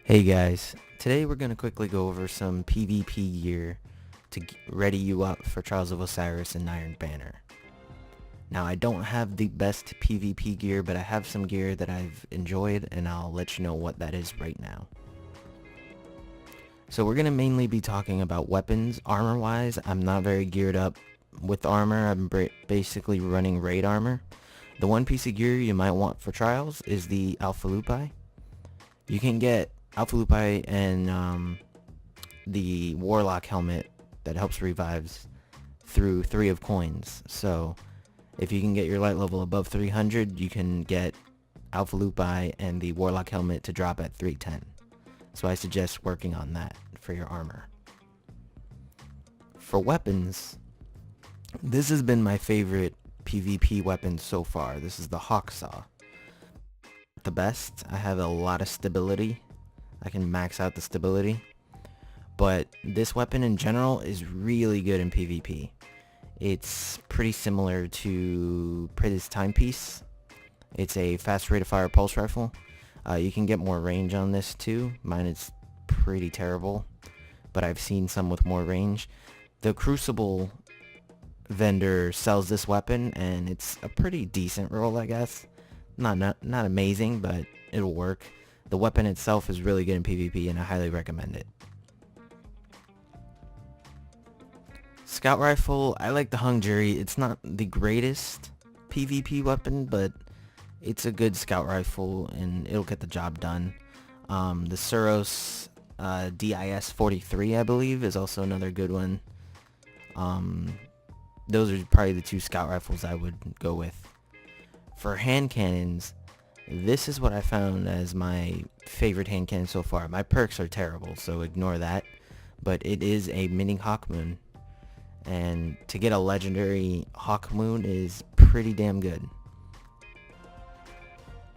Hey guys, today we're going to quickly go over some PvP gear to ready you up for Trials of Osiris and Iron Banner. Now I don't have the best PvP gear, but I have some gear that I've enjoyed and I'll let you know what that is right now. So we're going to mainly be talking about weapons. Armor wise, I'm not very geared up with armor. I'm basically running raid armor. The one piece of gear you might want for Trials is the Alpha Lupi. You can get Alpha Lupi and the Warlock helmet that helps revives through 3 of coins. So if you can get your light level above 300, you can get Alpha Lupi and the Warlock helmet to drop at 310. So I suggest working on that for your armor. For weapons, this has been my favorite PvP weapon so far. This is the Hawk Saw. The best. I have a lot of stability. I can max out the stability, but this weapon in general is really good in PvP. It's pretty similar to Pritt's Timepiece. It's a fast rate of fire pulse rifle. You can get more range on this too. Mine is pretty terrible, but I've seen some with more range. The Crucible vendor sells this weapon and it's a pretty decent roll, I guess. Not amazing, but it'll work. The weapon itself is really good in PvP and I highly recommend it. Scout Rifle, I like the Hung Jury. It's not the greatest PvP weapon, but it's a good Scout Rifle and it'll get the job done. The Suros DIS-43, I believe, is also another good one. Those are probably the 2 Scout Rifles I would go with. For hand cannons, this is what I found as my favorite hand cannon so far. My perks are terrible, so ignore that. But it is a mini Hawk Moon. And to get a legendary Hawk Moon is pretty damn good.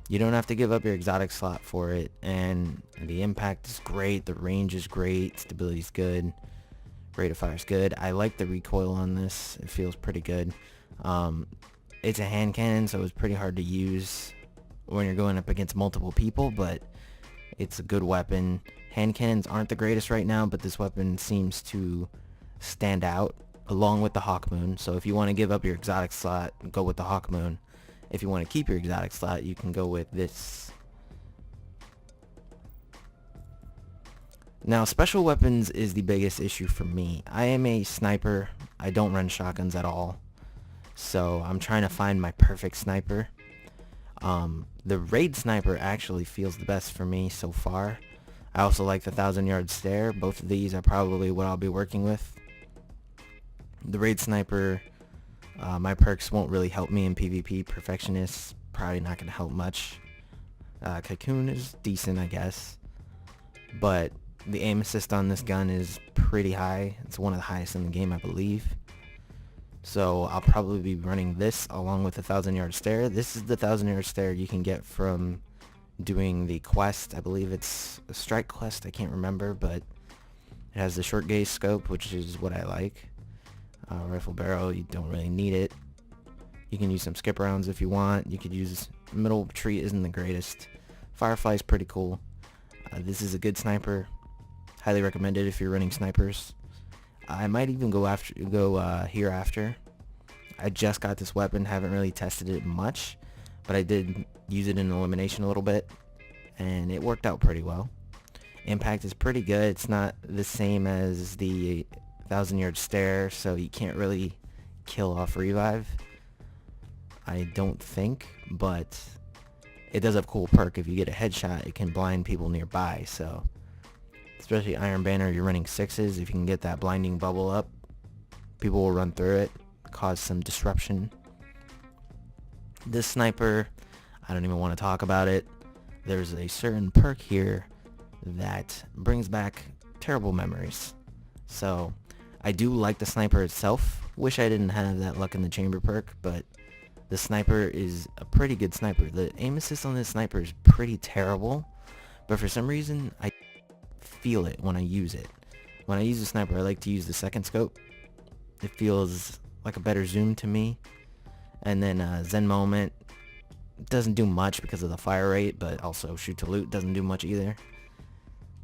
You don't have to give up your exotic slot for it. And the impact is great. The range is great. Stability is good. Rate of fire is good. I like the recoil on this. It feels pretty good. It's a hand cannon, so it's pretty hard to use when you're going up against multiple people, but it's a good weapon. Hand cannons aren't the greatest right now, but this weapon seems to stand out along with the Hawk Moon. So if you want to give up your exotic slot, go with the Hawk Moon. If you want to keep your exotic slot, you can go with this. Now, special weapons is the biggest issue for me. I am a sniper. I don't run shotguns at all. So I'm trying to find my perfect sniper. The raid sniper actually feels the best for me so far. I also like the 1,000-yard stare. Both of these are probably what I'll be working with. The raid sniper, my perks won't really help me in PvP. Perfectionist, probably not going to help much. Cocoon is decent, I guess. But the aim assist on this gun is pretty high. It's one of the highest in the game, I believe. So I'll probably be running this along with the 1,000-yard stare. This is the 1,000-yard stare you can get from doing the quest. I believe it's a strike quest. I can't remember, but it has the short gaze scope, which is what I like. Rifle barrel, you don't really need it. You can use some skip rounds if you want. You could use middle tree, isn't the greatest. Firefly is pretty cool. This is a good sniper. Highly recommended if you're running snipers. I might even go here after. I just got this weapon, haven't really tested it much, but I did use it in elimination a little bit, and it worked out pretty well. Impact is pretty good. It's not the same as the 1,000-yard stare, so you can't really kill off revive, I don't think, but it does have a cool perk. If you get a headshot, it can blind people nearby, so especially Iron Banner, you're running 6s. If you can get that blinding bubble up, people will run through it, cause some disruption. This sniper, I don't even want to talk about it. There's a certain perk here that brings back terrible memories. So I do like the sniper itself. Wish I didn't have that luck in the chamber perk, but the sniper is a pretty good sniper. The aim assist on this sniper is pretty terrible, but for some reason I feel it when I use it. When I use the sniper, I like to use the second scope. It feels like a better zoom to me. And then Zen Moment doesn't do much because of the fire rate, but also shoot to loot doesn't do much either.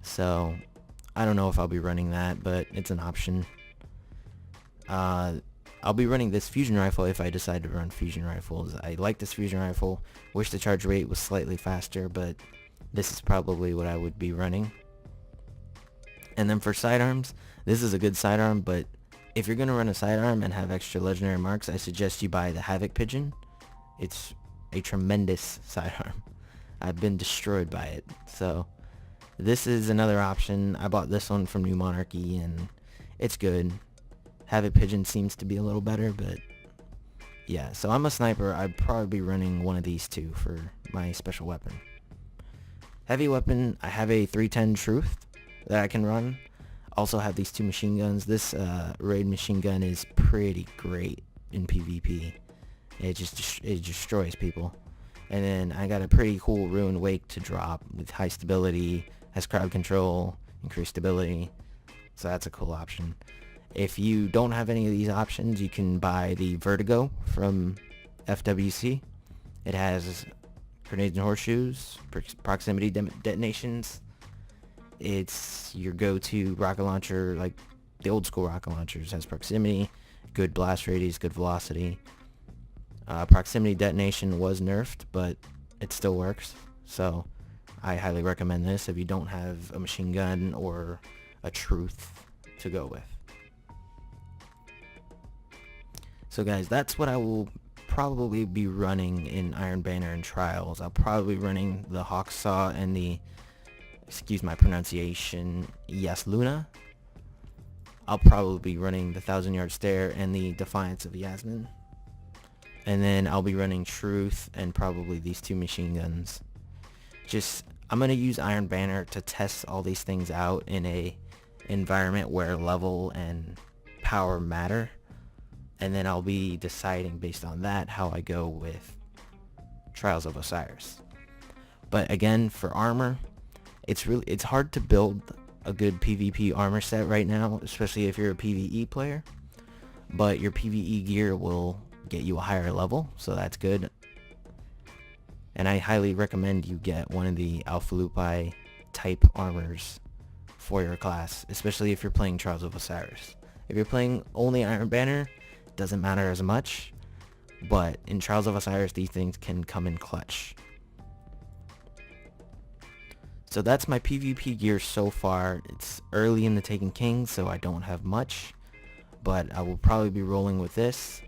So I don't know if I'll be running that, but it's an option. I'll be running this fusion rifle if I decide to run fusion rifles. I like this fusion rifle. Wish the charge rate was slightly faster, but this is probably what I would be running. And then for sidearms, this is a good sidearm, but if you're going to run a sidearm and have extra legendary marks, I suggest you buy the Havoc Pigeon. It's a tremendous sidearm. I've been destroyed by it. So this is another option. I bought this one from New Monarchy and it's good. Havoc Pigeon seems to be a little better, but yeah. So I'm a sniper. I'd probably be running one of these two for my special weapon. Heavy weapon, I have a 310 Truth that I can run. Also have these two machine guns. This raid machine gun is pretty great in PvP. It destroys people. And then I got a pretty cool Ruined Wake to drop with high stability, has crowd control, increased stability. So that's a cool option. If you don't have any of these options, you can buy the Vertigo from FWC. It has grenades and horseshoes, proximity detonations. It's your go-to rocket launcher, like the old school rocket launchers. Has proximity, good blast radius, good velocity. Proximity detonation was nerfed, but it still works. So I highly recommend this if you don't have a machine gun or a Truth to go with. So guys, that's what I will probably be running in Iron Banner and Trials. I'll probably be running the Hawksaw and the, excuse my pronunciation, Yes Luna. I'll probably be running the 1,000-Yard Stare and the Defiance of Yasmin. And then I'll be running Truth and probably these two machine guns. I'm going to use Iron Banner to test all these things out in a environment where level and power matter. And then I'll be deciding based on that how I go with Trials of Osiris. But again, for armor, it's hard to build a good PvP armor set right now, especially if you're a PvE player. But your PvE gear will get you a higher level, so that's good. And I highly recommend you get one of the Alpha Lupi type armors for your class, especially if you're playing Trials of Osiris. If you're playing only Iron Banner, it doesn't matter as much, but in Trials of Osiris these things can come in clutch. So that's my PvP gear so far. It's early in the Taken King, so I don't have much, but I will probably be rolling with this.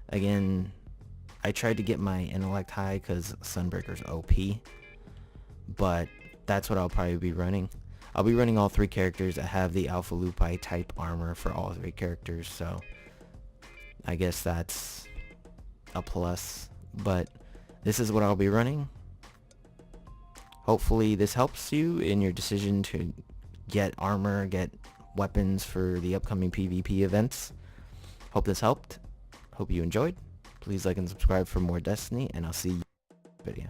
Again, I tried to get my intellect high because Sunbreaker's OP, but that's what I'll probably be running. I'll be running all three characters. I have the Alpha Lupi type armor for all three characters, so I guess that's a plus, but this is what I'll be running. Hopefully this helps you in your decision to get armor, get weapons for the upcoming PvP events. Hope this helped. Hope you enjoyed. Please like and subscribe for more Destiny, and I'll see you in the video.